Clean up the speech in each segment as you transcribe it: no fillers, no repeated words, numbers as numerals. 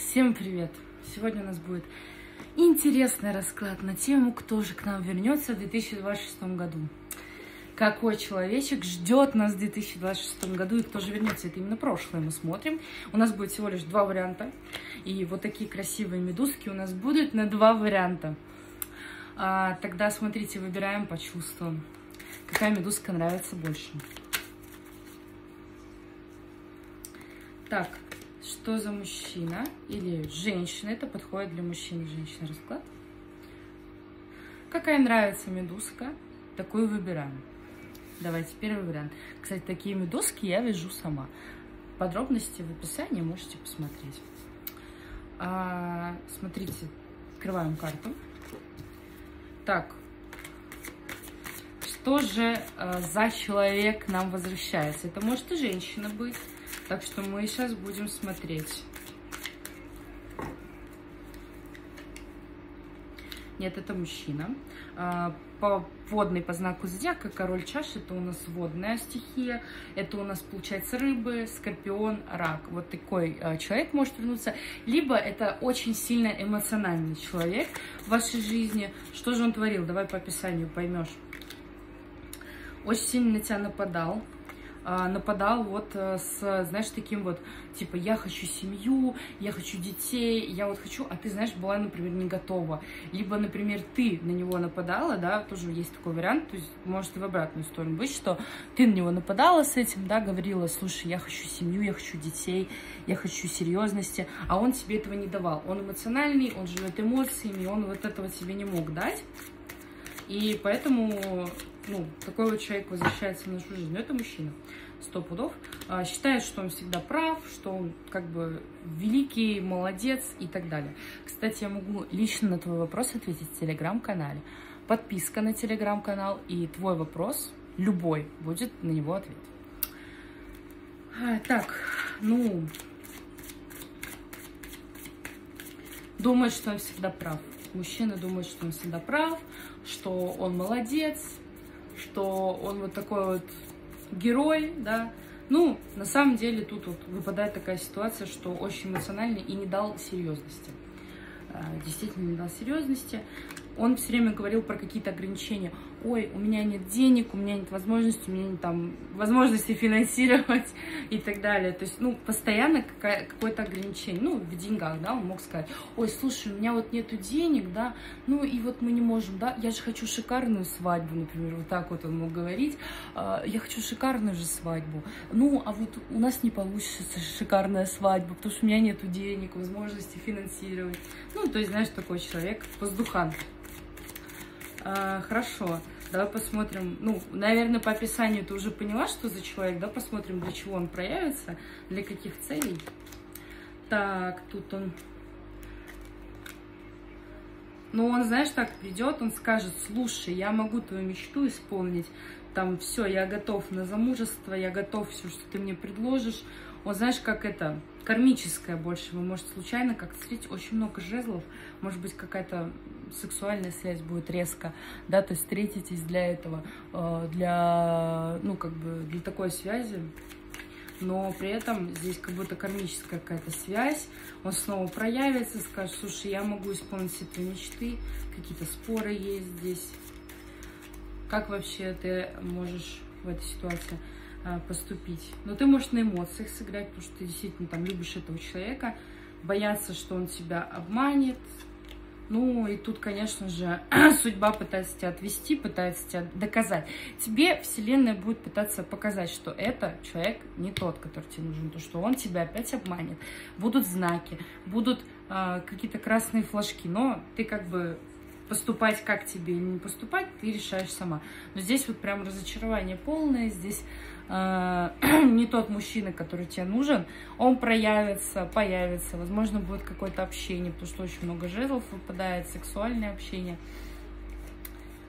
Всем привет! Сегодня у нас будет интересный расклад на тему, кто же к нам вернется в 2026 году. Какой человечек ждет нас в 2026 году и кто же вернется? Это именно прошлое мы смотрим. У нас будет всего лишь два варианта. И вот такие красивые медузки у нас будут на два варианта. Тогда смотрите, выбираем по чувствам. Какая медузка нравится больше. Так, что за мужчина или женщина? Это подходит для мужчин и женщин расклад. Какая нравится медузка, такую выбираем. Давайте первый вариант. Кстати, такие медузки я вяжу сама. Подробности в описании можете посмотреть. Смотрите, открываем карту. Так, что же за человек к нам возвращается? Это может и женщина быть. Так что мы сейчас будем смотреть. Нет, это мужчина. По водной, по знаку зодиака, король чаш, это у нас водная стихия. Это у нас, получается, рыбы, скорпион, рак. Вот такой человек может вернуться. Либо это очень сильно эмоциональный человек в вашей жизни. Что же он творил? Давай по описанию поймешь. Очень сильно на тебя нападал. Нападал вот с, знаешь, таким вот, типа, я хочу семью, я хочу детей, я вот хочу, а ты, знаешь, была, например, не готова. Либо, например, ты на него нападала, да, тоже есть такой вариант, то есть может и в обратную сторону быть, что ты на него нападала с этим, да, говорила, слушай, я хочу семью, я хочу детей, я хочу серьезности, а он тебе этого не давал. Он эмоциональный, он живет эмоциями, он вот этого тебе не мог дать. И поэтому, ну, такой вот человек возвращается в нашу жизнь. Но это мужчина, 100 пудов. Считает, что он всегда прав, что он как бы великий, молодец и так далее. Кстати, я могу лично на твой вопрос ответить в телеграм-канале. Подписка на телеграм-канал, и твой вопрос, любой, будет на него ответ. Так, ну, думает, что он всегда прав. Мужчина думает, что он всегда прав, что он молодец, что он вот такой вот герой, да. Ну, на самом деле тут вот выпадает такая ситуация, что очень эмоциональный и не дал серьезности. Действительно не дал серьезности. Он все время говорил про какие-то ограничения. Ой, у меня нет денег, у меня нет возможности, у меня нет там возможности финансировать и так далее. То есть, ну, постоянно какое-то ограничение. Ну, в деньгах, да, он мог сказать, ой, слушай, у меня вот нету денег, да, ну и вот мы не можем, да, я же хочу шикарную свадьбу, например, вот так вот он мог говорить. Я хочу шикарную же свадьбу. Ну, а вот у нас не получится шикарная свадьба, потому что у меня нету денег, возможности финансировать. Ну, то есть, знаешь, такой человек, воздухан. Хорошо, давай посмотрим. Ну, наверное, по описанию ты уже поняла, что за человек, да? Посмотрим, для чего он проявится, для каких целей. Так, тут он... Ну, он, знаешь, так придет, он скажет, слушай, я могу твою мечту исполнить, там, все, я готов на замужество, я готов все, что ты мне предложишь. Он, знаешь, как это, кармическое больше, вы можете случайно как-то встретить, очень много жезлов, может быть, какая-то сексуальная связь будет резко, да, то есть встретитесь для этого, для, ну, как бы, для такой связи. Но при этом здесь как будто кармическая какая-то связь, он снова проявится, скажет, слушай, я могу исполнить все твои мечты, какие-то споры есть здесь. Как вообще ты можешь в этой ситуации поступить? Но ты можешь на эмоциях сыграть, потому что ты действительно там любишь этого человека, бояться, что он тебя обманет. Ну, и тут, конечно же, судьба пытается тебя отвести, пытается тебя доказать. Тебе Вселенная будет пытаться показать, что это человек не тот, который тебе нужен, то, что он тебя опять обманет. Будут знаки, будут какие-то красные флажки, но ты как бы поступать как тебе или не поступать, ты решаешь сама. Но здесь вот прям разочарование полное, здесь не тот мужчина, который тебе нужен, он проявится, появится, возможно, будет какое-то общение, потому что очень много жезлов выпадает, сексуальное общение.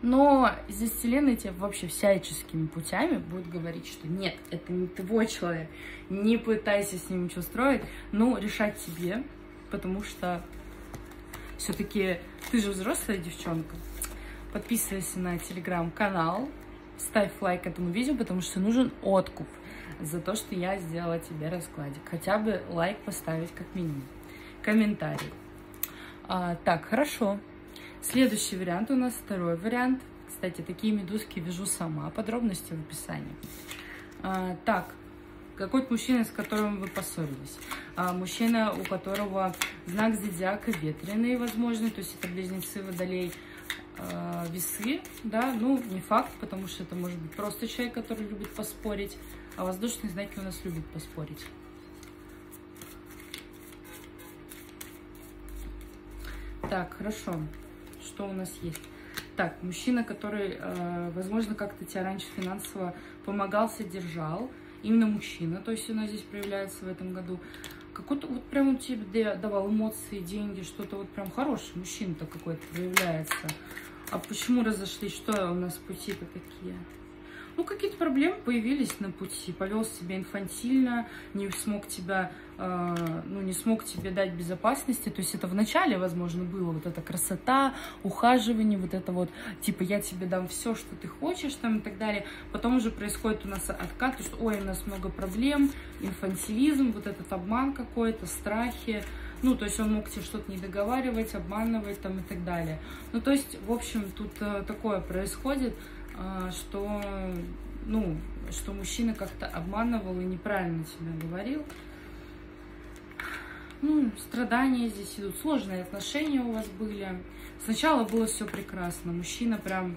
Но здесь Вселенная тебе вообще всяческими путями будет говорить, что нет, это не твой человек, не пытайся с ним ничего строить, но решать тебе, потому что все-таки ты же взрослая девчонка. Подписывайся на телеграм-канал, ставь лайк этому видео, потому что нужен откуп за то, что я сделала тебе раскладик. Хотя бы лайк поставить как минимум. комментарий. Так, хорошо. Следующий вариант у нас, второй вариант. Кстати, такие медузки вяжу сама, подробности в описании. Так, какой-то мужчина, с которым вы поссорились. Мужчина, у которого знак зодиака ветреный, возможно, то есть это близнецы, водолей, весы, да, ну, не факт, потому что это может быть просто человек, который любит поспорить, а воздушные знаки у нас любят поспорить. Так, хорошо. Что у нас есть? Так, мужчина, который, возможно, как-то тебя раньше финансово помогал, содержал. Именно мужчина, то есть у нас здесь проявляется в этом году. Какой-то вот прям он тебе давал эмоции, деньги, что-то вот прям хороший мужчина-то какой-то проявляется. А почему разошлись? Что у нас пути-то такие? Ну, какие-то проблемы появились на пути. Повел себя инфантильно, не смог тебя, не смог тебе дать безопасности. То есть это вначале, возможно, было вот эта красота, ухаживание, вот это вот, типа, я тебе дам все, что ты хочешь, там и так далее. Потом уже происходит у нас откат, то, что, ой, у нас много проблем, инфантилизм, вот этот обман какой-то, страхи. Ну, то есть он мог тебе что-то не договаривать, обманывать там и так далее. Ну, то есть, в общем, тут такое происходит, что, ну, что мужчина как-то обманывал и неправильно тебя говорил. Ну, страдания здесь идут, сложные отношения у вас были. Сначала было все прекрасно, мужчина прям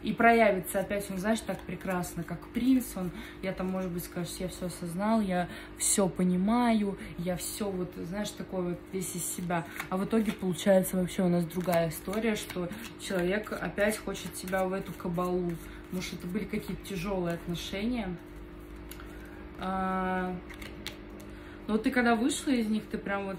и проявится опять, он, знаешь, так прекрасно, как принц, он, я там, может быть, скажешь, я все осознал, я все понимаю, я все вот, знаешь, такой вот весь из себя. А в итоге получается вообще у нас другая история, что человек опять хочет тебя в эту кабалу. Может, это были какие-то тяжелые отношения. Но вот ты когда вышла из них, ты прям вот,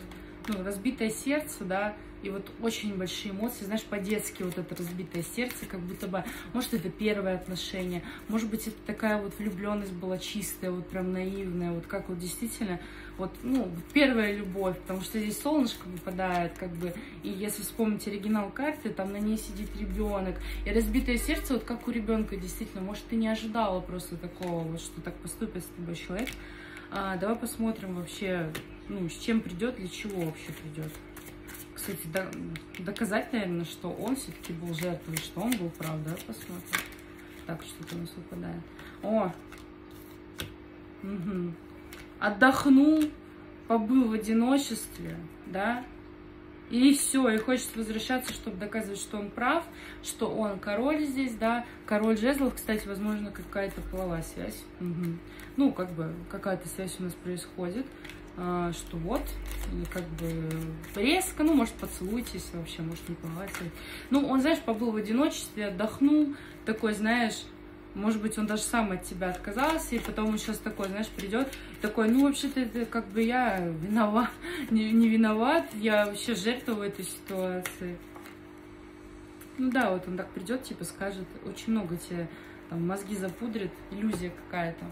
ну, разбитое сердце, да, и вот очень большие эмоции, знаешь, по-детски вот это разбитое сердце, как будто бы, может, это первое отношение, может быть, это такая вот влюбленность была чистая, вот прям наивная, вот как вот действительно, вот, ну, первая любовь, потому что здесь солнышко выпадает, как бы, и если вспомнить оригинал карты, там на ней сидит ребенок, и разбитое сердце, вот как у ребенка, действительно, может, ты не ожидала просто такого, вот, что так поступит с тобой человек. Давай посмотрим вообще, ну, с чем придет, для чего вообще придет. Кстати, доказать, наверное, что он все-таки был жертвой, что он был прав, да, посмотрим. Так, что-то у нас выпадает. О! Угу. Отдохнул, побыл в одиночестве, да, и все, и хочет возвращаться, чтобы доказывать, что он прав, что он король здесь, да, король жезлов, кстати, возможно, какая-то половая связь. Угу. Ну, как бы, какая-то связь у нас происходит. Что вот, или как бы резко, ну, может, поцелуйтесь вообще, может, не половать. Ну, он, знаешь, побыл в одиночестве, отдохнул, такой, знаешь, может быть, он даже сам от тебя отказался, и потом он сейчас такой, знаешь, придет, такой, ну, вообще-то, это как бы я виноват, не виноват, я вообще жертва в этой ситуации. Ну, да, вот он так придет, типа, скажет, очень много тебе там мозги запудрит, иллюзия какая-то.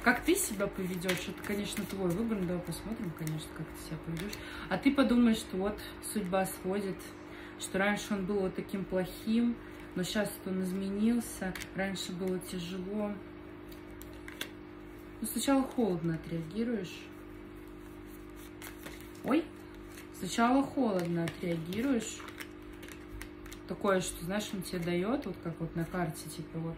Как ты себя поведешь, это, конечно, твой выбор. Ну, давай посмотрим, конечно, как ты себя поведешь. А ты подумаешь, что вот судьба сводит, что раньше он был вот таким плохим, но сейчас он изменился, раньше было тяжело. Ну, сначала холодно отреагируешь. Ой, сначала холодно отреагируешь. Такое, что, знаешь, он тебе дает, вот как вот на карте, типа вот,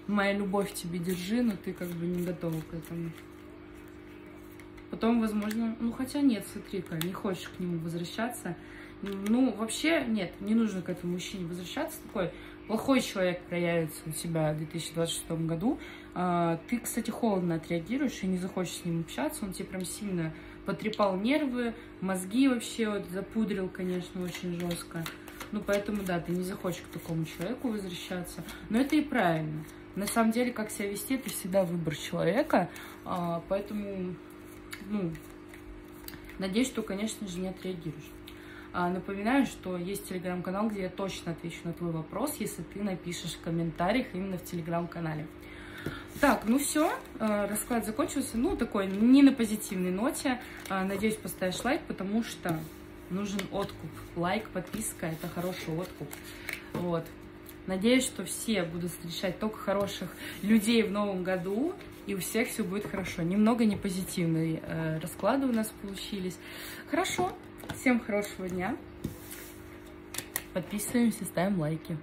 моя любовь тебе держи, но ты как бы не готова к этому. Потом, возможно, ну хотя нет, смотри-ка, не хочешь к нему возвращаться. Ну, вообще, нет, не нужно к этому мужчине возвращаться. Такой плохой человек проявится у тебя в 2026 году. Ты, кстати, холодно отреагируешь и не захочешь с ним общаться. Он тебе прям сильно потрепал нервы, мозги вообще вот запудрил, конечно, очень жестко. Ну, поэтому, да, ты не захочешь к такому человеку возвращаться. Но это и правильно. На самом деле, как себя вести, это всегда выбор человека. Поэтому, ну, надеюсь, что, конечно же, не отреагируешь. Напоминаю, что есть телеграм-канал, где я точно отвечу на твой вопрос, если ты напишешь в комментариях именно в телеграм-канале. Так, ну все, расклад закончился. Ну, такой, не на позитивной ноте. Надеюсь, поставишь лайк, потому что нужен откуп. Лайк, подписка — это хороший откуп. Вот. Надеюсь, что все будут встречать только хороших людей в новом году, и у всех все будет хорошо. Немного не позитивные расклады у нас получились. Хорошо. Всем хорошего дня. Подписываемся, ставим лайки.